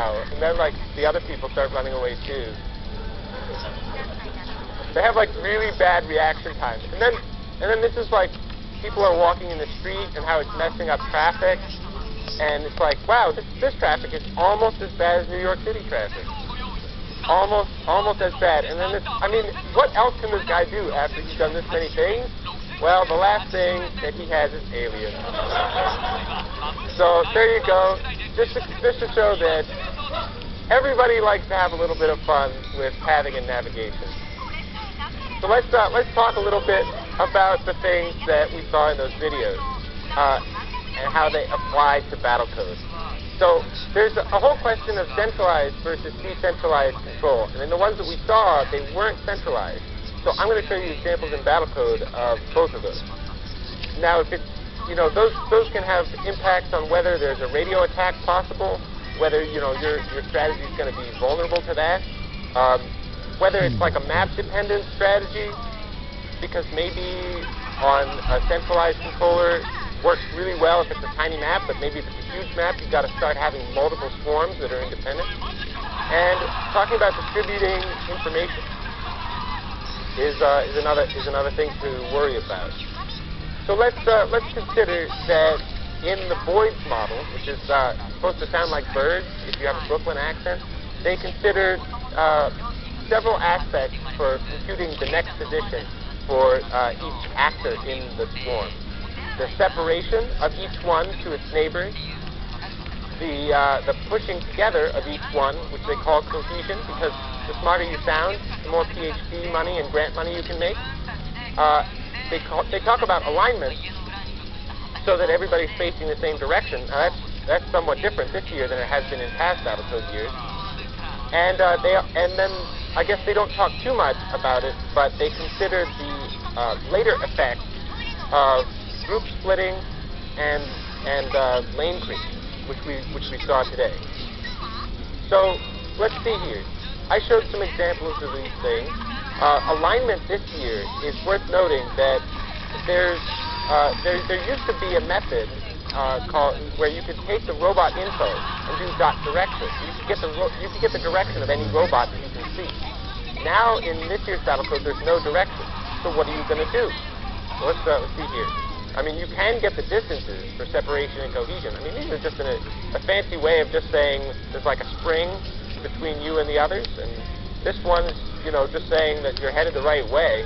wow. And then like the other people start running away too. They have like really bad reaction times. And then this is like people are walking in the street and how it's messing up traffic. And it's like, wow, this traffic is almost as bad as New York City traffic. Almost as bad. And then I mean, what else can this guy do after he's done this many things? Well, the last thing that he has is aliens. So there you go. Just to show that everybody likes to have a little bit of fun with pathing and navigation. So let's talk a little bit about the things that we saw in those videos and how they apply to battle code. So there's a whole question of centralized versus decentralized control. And in the ones that we saw, they weren't centralized. So I'm going to show you examples in battle code of both of those. Now, if it's, those can have impacts on whether there's a radio attack possible, whether, your strategy is going to be vulnerable to that, whether it's like a map-dependent strategy, because maybe on a centralized controller works really well if it's a tiny map, but maybe if it's a huge map, you've got to start having multiple swarms that are independent. And talking about distributing information is another thing to worry about. So let's consider that in the Boyd's model, which is supposed to sound like birds if you have a Brooklyn accent, they considered several aspects for computing the next position for each actor in the swarm. The separation of each one to its neighbors, the pushing together of each one, which they call cohesion, because the smarter you sound, the more PhD money and grant money you can make. They talk about alignment so that everybody's facing the same direction. Now that's somewhat different this year than it has been in past Battletoad years. And then I guess they don't talk too much about it, but they consider the later effects of group splitting and lane creep, which we saw today. So let's see here. I showed some examples of these things. Alignment this year is worth noting that there used to be a method where you could take the robot info and do dot direction. You could get the direction of any robot that you can see. Now in this year's Battlecode, there's no direction. So what are you going to do? Well, let's see here. I mean, you can get the distances for separation and cohesion. I mean, these are just a fancy way of just saying there's like a spring between you and the others, and this one is, just saying that you're headed the right way.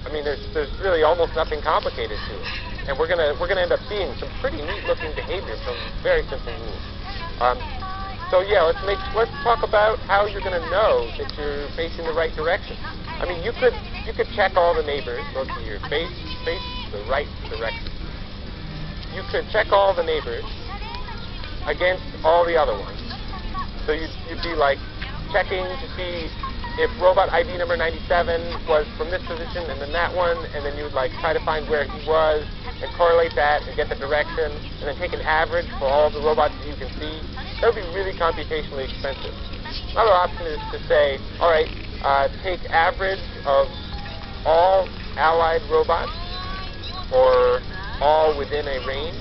I mean, there's really almost nothing complicated to it, and we're gonna end up seeing some pretty neat-looking behavior from very simple rules. So yeah, let's talk about how you're gonna know that you're facing the right direction. I mean, you could check all the neighbors. Let's see here, face the right direction. You could check all the neighbors against all the other ones. So you'd be like checking to see if robot ID number 97 was from this position and then that one, and then you would like try to find where he was and correlate that and get the direction, and then take an average for all the robots that you can see. That would be really computationally expensive. Another option is to say, all right, take average of all allied robots or all within a range,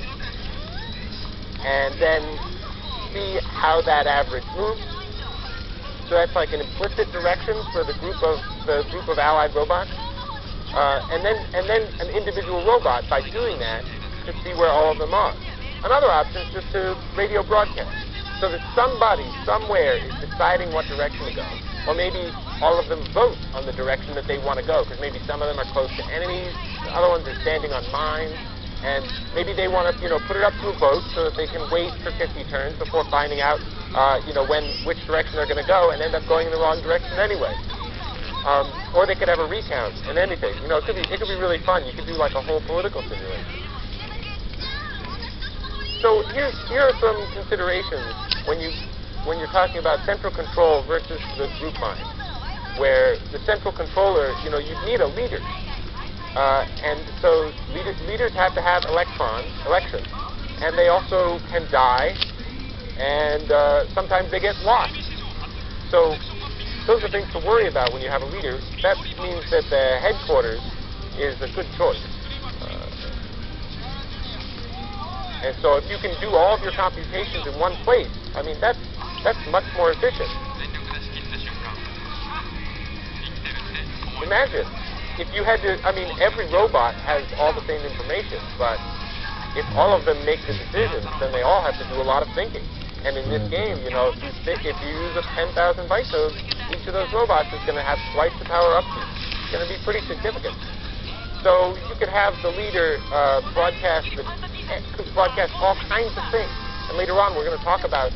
and then see how that average moves. So that's like an implicit direction for the group of allied robots, and then an individual robot, by doing that, could see where all of them are. Another option is just to radio broadcast, so that somebody somewhere is deciding what direction to go, or maybe all of them vote on the direction that they want to go, because maybe some of them are close to enemies, the other ones are standing on mines. And maybe they want to, put it up to a vote so that they can wait for 50 turns before finding out, which direction they're going to go, and end up going in the wrong direction anyway. Or they could have a recount and anything. It could be really fun. You could do like a whole political simulation. So here are some considerations when you're talking about central control versus the group mind, where the central controller, you need a leader. And so leaders have to have elections, and they also can die, and sometimes they get lost. So those are things to worry about when you have a leader. That means that the headquarters is a good choice. And so if you can do all of your computations in one place, I mean, that's That's much more efficient. Imagine if you had to, I mean, every robot has all the same information, but if all of them make the decisions, then they all have to do a lot of thinking. And in this game, you know, if you use a 10,000 byte node, each of those robots is going to have twice the power upkeep. It's going to be pretty significant. So you could have the leader broadcast all kinds of things. And later on, we're going to talk about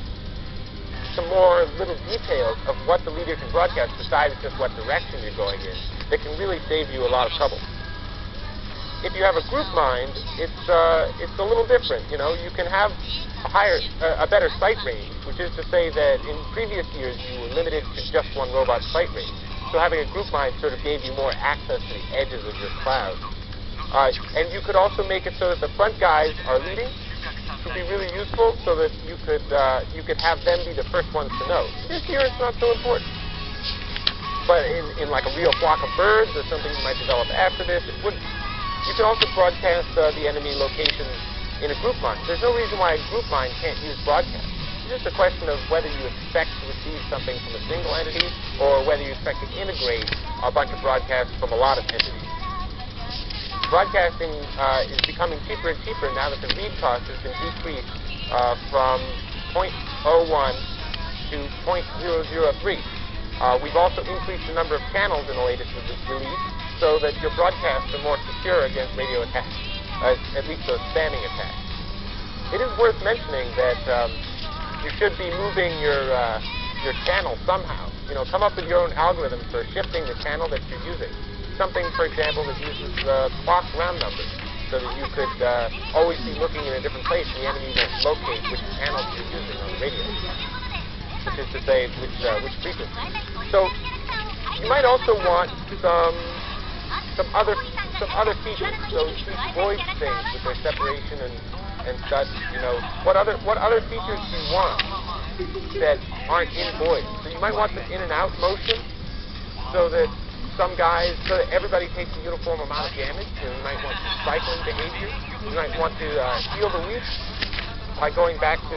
some more little details of what the leader can broadcast besides just what direction you're going in that can really save you a lot of trouble. If you have a group mind, it's a little different. You know, you can have a better sight range, which is to say that in previous years you were limited to just one robot sight range. So having a group mind sort of gave you more access to the edges of your cloud. And you could also make it so that the front guys are leading. It would be really useful so that you could have them be the first ones to know. This year it's not so important. But in like a real flock of birds or something you might develop after this, it wouldn't. You can also broadcast the enemy locations in a group mind. There's no reason why a group mind can't use broadcast. It's just a question of whether you expect to receive something from a single entity or whether you expect to integrate a bunch of broadcasts from a lot of entities. Broadcasting is becoming cheaper and cheaper now that the read cost has been decreased from 0.01 to 0.003. We've also increased the number of channels in the latest release so that your broadcasts are more secure against radio attacks, at least those spamming attacks. It is worth mentioning that you should be moving your channel somehow. You know, come up with your own algorithm for shifting the channel that you're using. Something, for example, that uses clock round numbers, so that you could always be looking in a different place and the enemy won't locate which channels you're using on the radio, which is to say which frequency. So you might also want some other features. So these voice things with their separation and such. You know, what other features do you want that aren't in voice? So you might want some in and out motion, so that everybody takes a uniform amount of damage. You might want some cycling behavior. You might want to heal the weak by going back to